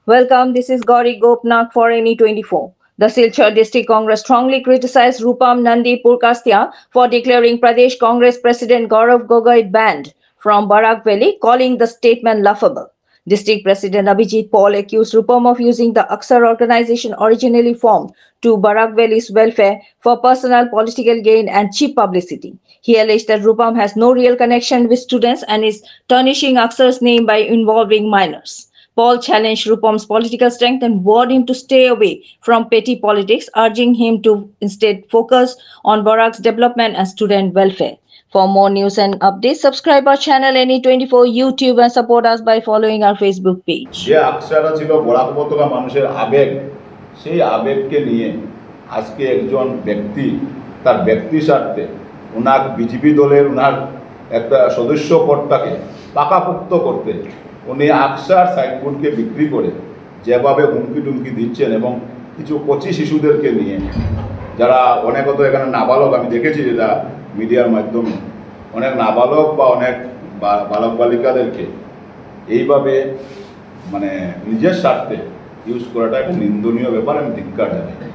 Welcome, this is Gauri Gopnath for NE24. The Silchar District Congress strongly criticized Rupam Nandi Purkastia for declaring Pradesh Congress President Gaurav Gogoi banned from Barak Valley, calling the statement laughable. District President Abhijit Paul accused Rupam of using the Aksar organization originally formed to Barak Valley's welfare for personal political gain and cheap publicity. He alleged that Rupam has no real connection with students and is tarnishing Aksar's name by involving minors. Paul challenged Rupam's political strength and warned him to stay away from petty politics, urging him to instead focus on Barak's development and student welfare. For more news and updates, subscribe our channel NE24 YouTube and support us by following our Facebook page. যে আকসারা ছিল বরাক উপত্যকা মানুষের আবেগ, সেই আবেগকে নিয়ে আজকে একজন ব্যক্তি তার ব্যক্তি স্বার্থে ওনার বিজেপি দলের ওনার একটা সদস্য পদটাকে পাকাপোক্ত করতে উনি আকসার সাইনবোর্ডকে বিক্রি করে যেভাবে হুমকি টুমকি দিচ্ছেন এবং কিছু কচি শিশুদেরকে নিয়ে যারা অনেক তো এখানে নাবালক, আমি দেখেছি যেটা মিডিয়ার মাধ্যমে অনেক নাবালক বা অনেক বালক বালিকাদেরকে এইভাবে মানে নিজের স্বার্থে ইউজ করাটা একটা নিন্দনীয় ব্যাপার, আমি ধিক্কার জানাই।